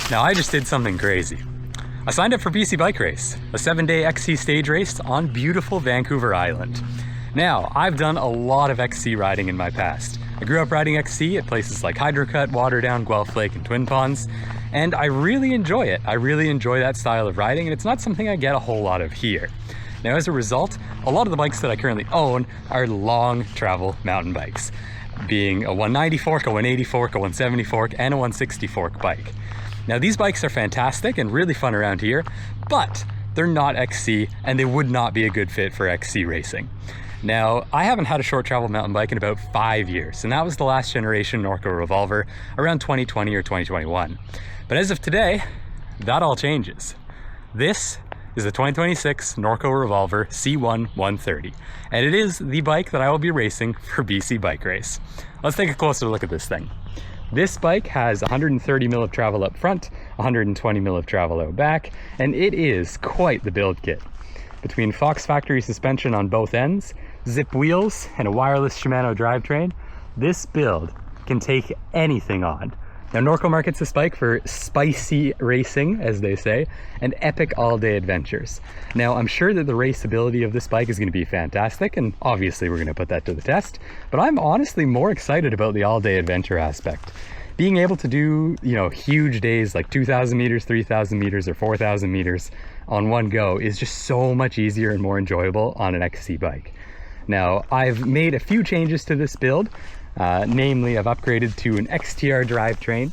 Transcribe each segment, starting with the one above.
Now I just did something crazy. I signed up for BC Bike Race, a 7-day XC stage race on beautiful Vancouver Island. Now, I've done a lot of XC riding in my past. I grew up riding XC at places like Hydrocut, Waterdown, Guelph Lake, and Twin Ponds, and I really enjoy it. I really enjoy that style of riding, and it's not something I get a whole lot of here. Now, as a result, a lot of the bikes that I currently own are long travel mountain bikes, being a 190 fork, a 180 fork, a 170 fork, and a 160 fork bike. Now, these bikes are fantastic and really fun around here, but they're not XC, and they would not be a good fit for XC racing. Now, I haven't had a short travel mountain bike in about 5 years, and that was the last generation Norco Revolver around 2020 or 2021. But as of today, that all changes. This is the 2026 Norco Revolver C1 130, and it is the bike that I will be racing for BC Bike Race. Let's take a closer look at this thing. This bike has 130 mil of travel up front, 120 mil of travel out back, and it is quite the build kit. Between Fox factory suspension on both ends, zip wheels, and a wireless Shimano drivetrain, this build can take anything on. Now, Norco markets this bike for spicy racing, as they say, and epic all-day adventures. Now, I'm sure that the raceability of this bike is going to be fantastic, and obviously we're going to put that to the test, but I'm honestly more excited about the all-day adventure aspect. Being able to do, huge days like 2,000 meters, 3,000 meters, or 4,000 meters on one go is just so much easier and more enjoyable on an XC bike. Now, I've made a few changes to this build. Namely, I've upgraded to an XTR drivetrain,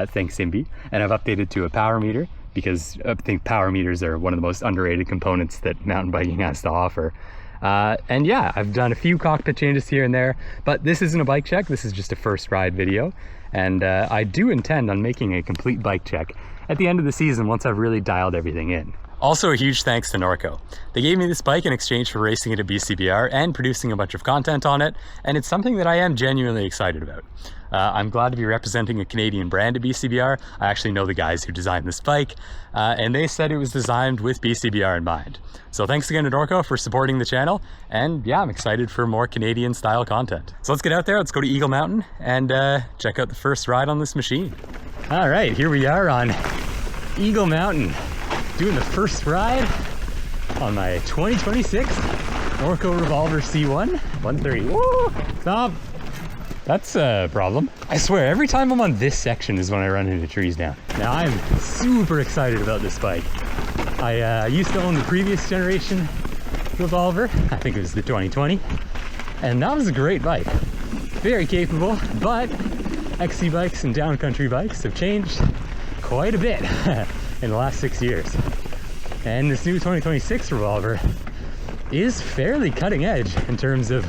thanks Simbi, and I've updated to a power meter because I think power meters are one of the most underrated components that mountain biking has to offer. And yeah, I've done a few cockpit changes here and there, but this isn't a bike check, this is just a first ride video. And I do intend on making a complete bike check at the end of the season once I've really dialed everything in. Also, a huge thanks to Norco. They gave me this bike in exchange for racing it at BCBR and producing a bunch of content on it, and it's something that I am genuinely excited about. I'm glad to be representing a Canadian brand at BCBR. I actually know the guys who designed this bike, and they said it was designed with BCBR in mind. So thanks again to Norco for supporting the channel, and yeah, I'm excited for more Canadian style content. So let's get out there, let's go to Eagle Mountain and check out the first ride on this machine. All right, here we are on Eagle Mountain, doing the first ride on my 2026 Norco Revolver C1 130. Woo! Stop! That's a problem. I swear, every time I'm on this section is when I run into trees now. Now, I'm super excited about this bike. I used to own the previous generation Revolver. I think it was the 2020. And that was a great bike. Very capable, but XC bikes and downcountry bikes have changed quite a bit in the last 6 years. And this new 2026 Revolver is fairly cutting edge in terms of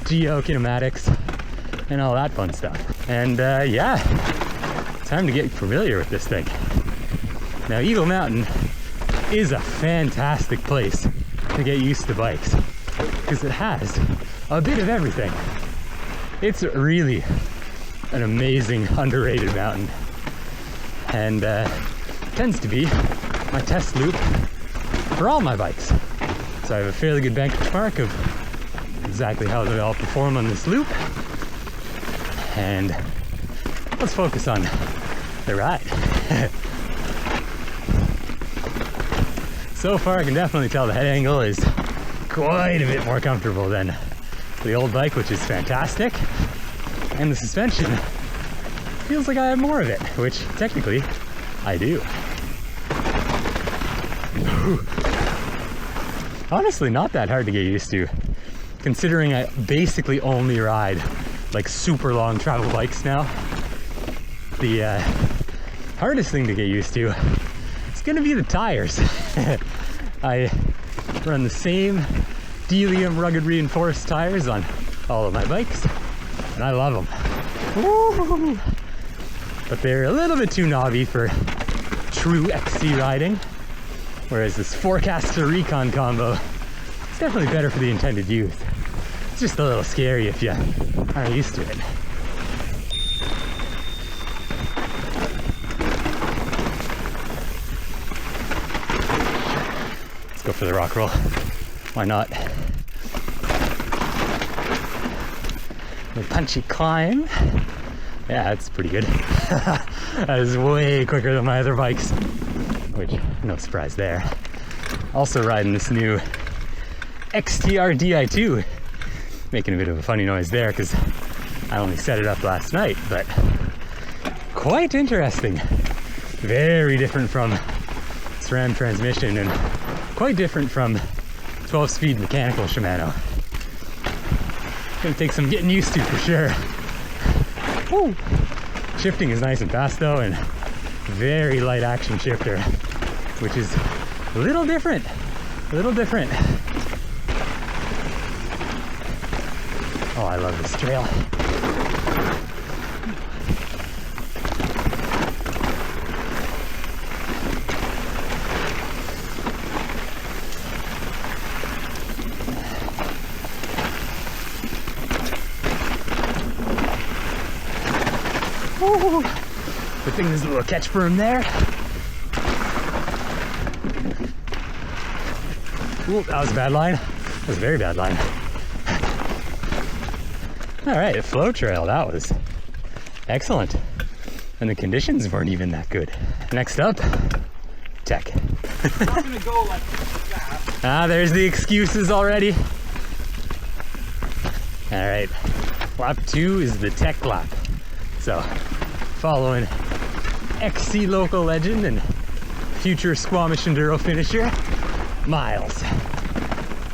geokinematics and all that fun stuff. And yeah, time to get familiar with this thing. Now, Eagle Mountain is a fantastic place to get used to bikes because it has a bit of everything. It's really an amazing, underrated mountain, and tends to be my test loop for all my bikes. So I have a fairly good benchmark of exactly how they all perform on this loop. And let's focus on the ride. So far, I can definitely tell the head angle is quite a bit more comfortable than the old bike, which is fantastic. And the suspension feels like I have more of it, which technically I do. Honestly, not that hard to get used to, considering I basically only ride like super long travel bikes now. The hardest thing to get used to is gonna be the tires. I run the same Delium rugged reinforced tires on all of my bikes, and I love them. Woo! But they're a little bit too knobby for true XC riding, whereas this Forecaster Recon combo is definitely better for the intended use. It's just a little scary if you aren't used to it. Let's go for the rock roll. Why not? The punchy climb. Yeah, that's pretty good. That is way quicker than my other bikes, which no surprise there. Also riding this new XTR Di2, making a bit of a funny noise there because I only set it up last night, but quite interesting. Very different from SRAM transmission and quite different from 12-speed mechanical Shimano. Gonna take some getting used to for sure. Woo. Shifting is nice and fast though, and very light action shifter, which is a little different. A little different. Oh, I love this trail. Ooh. Good thing there's a little catch berm there. Ooh, that was a bad line. That was a very bad line. All right, a flow trail. That was excellent. And the conditions weren't even that good. Next up, tech. I'm not gonna go like that. Ah, there's the excuses already. All right, lap 2 is the tech lap. So, following XC local legend and future Squamish Enduro finisher, Miles,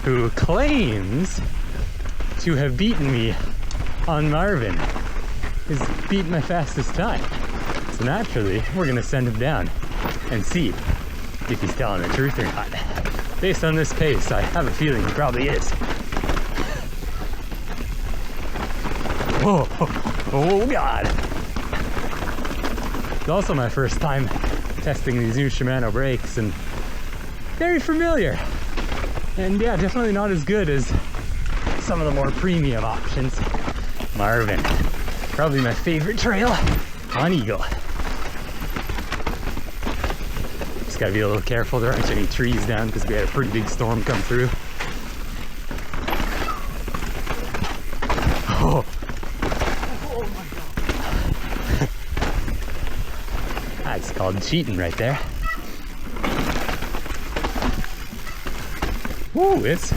who claims to have beaten me on Marvin, has beaten my fastest time. So naturally, we're gonna send him down and see if he's telling the truth or not. Based on this pace, I have a feeling he probably is. Oh God. It's also my first time testing these new Shimano brakes and very familiar. And yeah, definitely not as good as some of the more premium options. Marvin, probably my favorite trail on Eagle. Just gotta be a little careful there aren't any trees down because we had a pretty big storm come through. Oh. Oh my God. That's called cheating right there. Woo, it's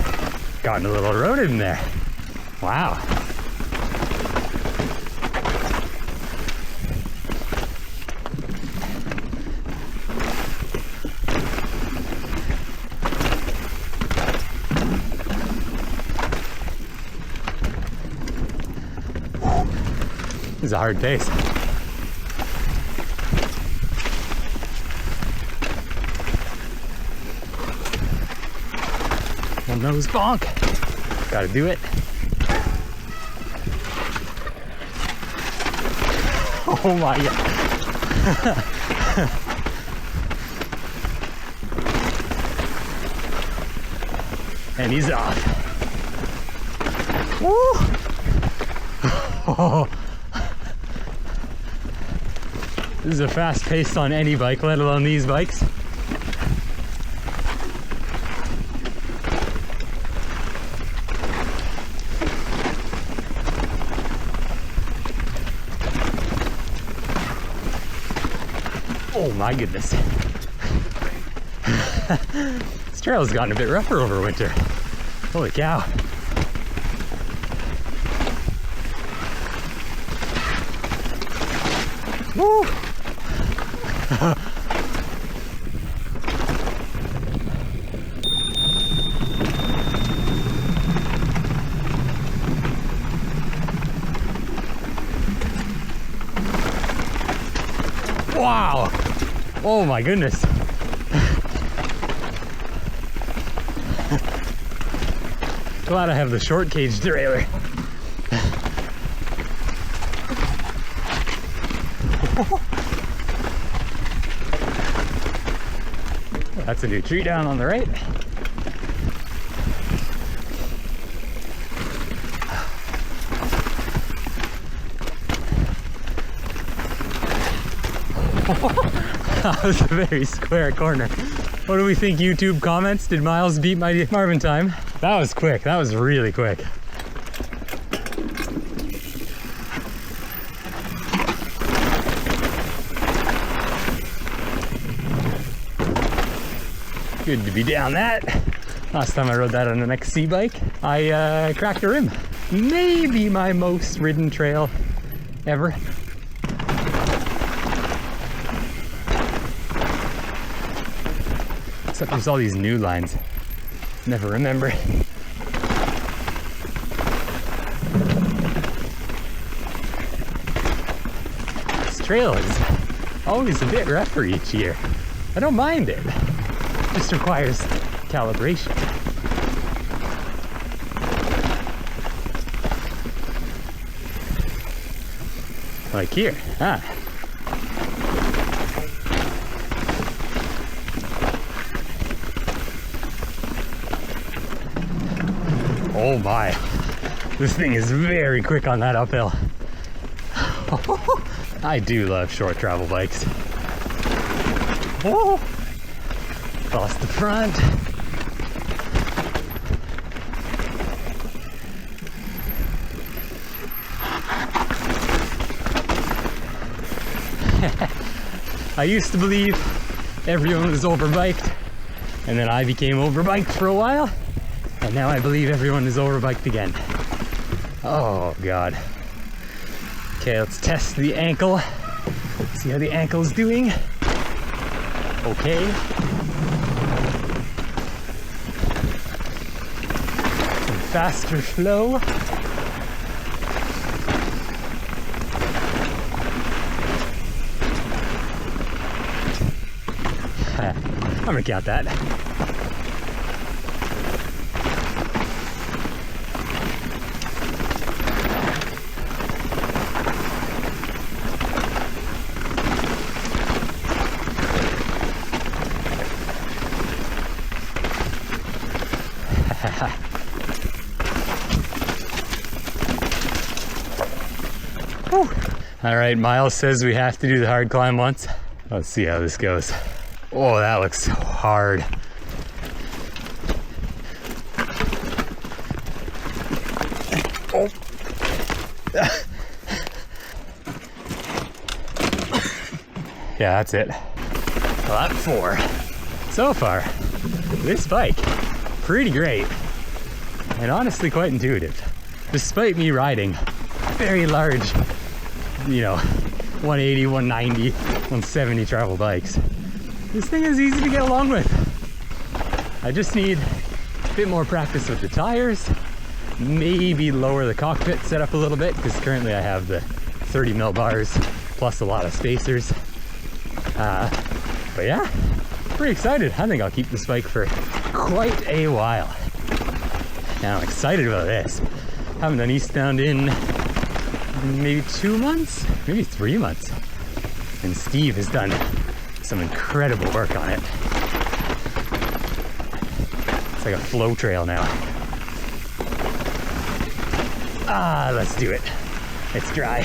gotten a little eroded in there. Wow. This is a hard pace. One nose bonk. Gotta do it. Oh my God. And he's off. Woo! Oh. This is a fast pace on any bike, let alone these bikes. Oh my goodness. This trail has gotten a bit rougher over winter. Holy cow. Woo! Wow! Oh my goodness. Glad I have the short cage derailleur. That's a new tree down on the right. That was a very square corner. What do we think, YouTube comments? Did Miles beat my Marvin time? That was quick. That was really quick. Good to be down that. Last time I rode that on an XC bike, I cracked a rim. Maybe my most ridden trail ever. Except there's all these new lines. Never remember. This trail is always a bit rougher each year. I don't mind it. Just requires calibration. Like here, huh? Oh my, this thing is very quick on that uphill. I do love short travel bikes. Oh, lost the front. I used to believe everyone was overbiked, and then I became overbiked for a while, and now I believe everyone is overbiked again. Oh God. Okay, let's test the ankle. See how the ankle's doing. Okay. Some faster flow. I'm gonna count that. All right, Miles says we have to do the hard climb once. Let's see how this goes. Oh, that looks hard. Oh. Yeah, that's it. Lap 4. So far, this bike, pretty great. And honestly quite intuitive. Despite me riding very large, you know, 180, 190, 170 travel bikes. This thing is easy to get along with. I just need a bit more practice with the tires, maybe lower the cockpit setup a little bit, because currently I have the 30 mil bars plus a lot of spacers. But yeah, pretty excited. I think I'll keep this bike for quite a while. Now I'm excited about this. Haven't done eastbound in maybe 2 months, maybe 3 months. And Steve has done some incredible work on it. It's like a flow trail now. Ah, let's do it. It's dry.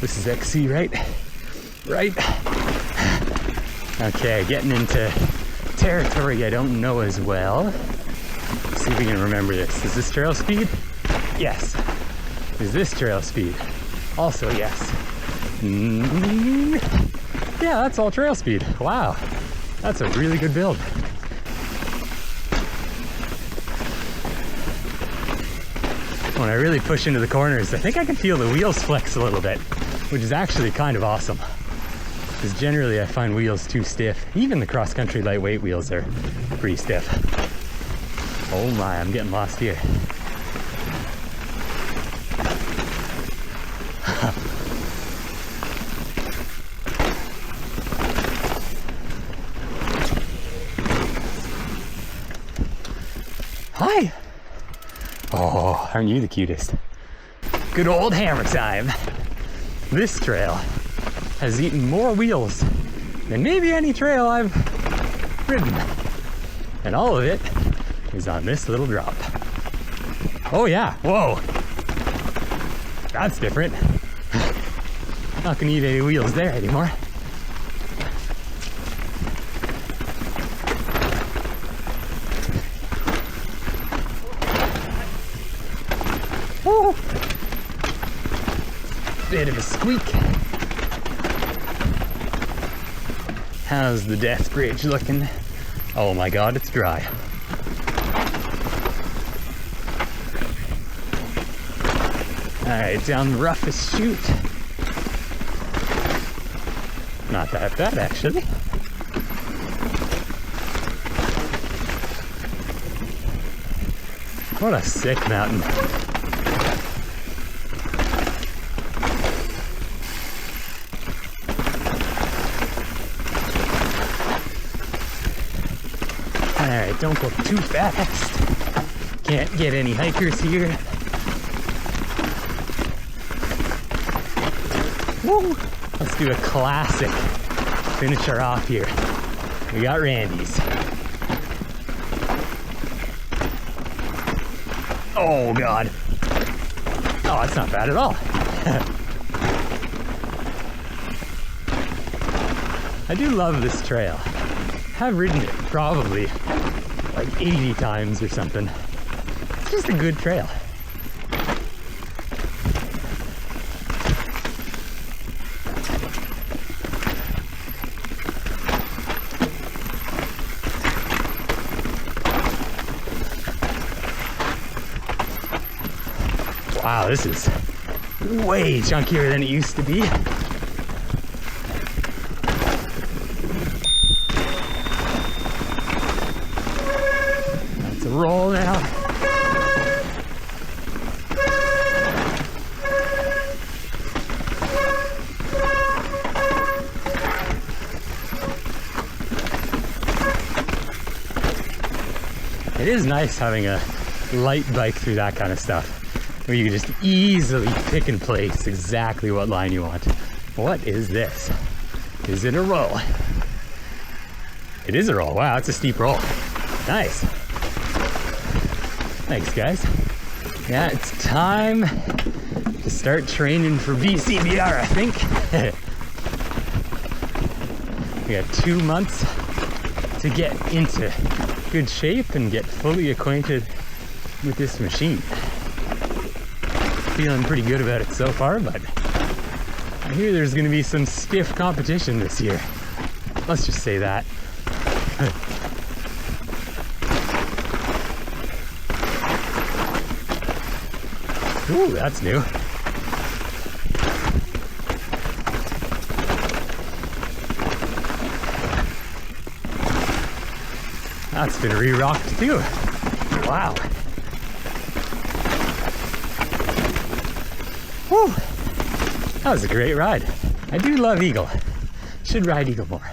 This is XC, right? Right? Okay, getting into territory I don't know as well. Let's see if we can remember this. Is this trail speed? Yes. Is this trail speed? Also yes. Yeah, that's all trail speed. Wow, that's a really good build. When I really push into the corners, I think I can feel the wheels flex a little bit, which is actually kind of awesome. Because generally I find wheels too stiff. Even the cross-country lightweight wheels are pretty stiff. Oh my, I'm getting lost here. Hi! Oh, aren't you the cutest? Good old hammer time. This trail has eaten more wheels than maybe any trail I've ridden. And all of it is on this little drop. Oh yeah, whoa. That's different. Not gonna eat any wheels there anymore. bit of a squeak. How's the death bridge looking? Oh my god, it's dry. Alright, down the roughest chute. Not that bad, actually. What a sick mountain. Alright, don't go too fast. Can't get any hikers here. Woo! Let's do a classic. Finish her off here. We got Randy's. Oh god. Oh, that's not bad at all. I do love this trail. I've ridden it probably like 80 times or something. It's just a good trail. Wow, this is way chunkier than it used to be. That's a roll now. It is nice having a light bike through that kind of stuff, where you can just easily pick and place exactly what line you want. What is this? Is it a roll? It is a roll. Wow, it's a steep roll. Nice. Thanks, guys. Yeah, it's time to start training for BCBR, I think. We got 2 months to get into good shape and get fully acquainted with this machine. Feeling pretty good about it so far, but I hear there's going to be some stiff competition this year. Let's just say that. Ooh, that's new. That's been re-rocked too. Wow. Whew. That was a great ride. I do love Eagle. Should ride Eagle more.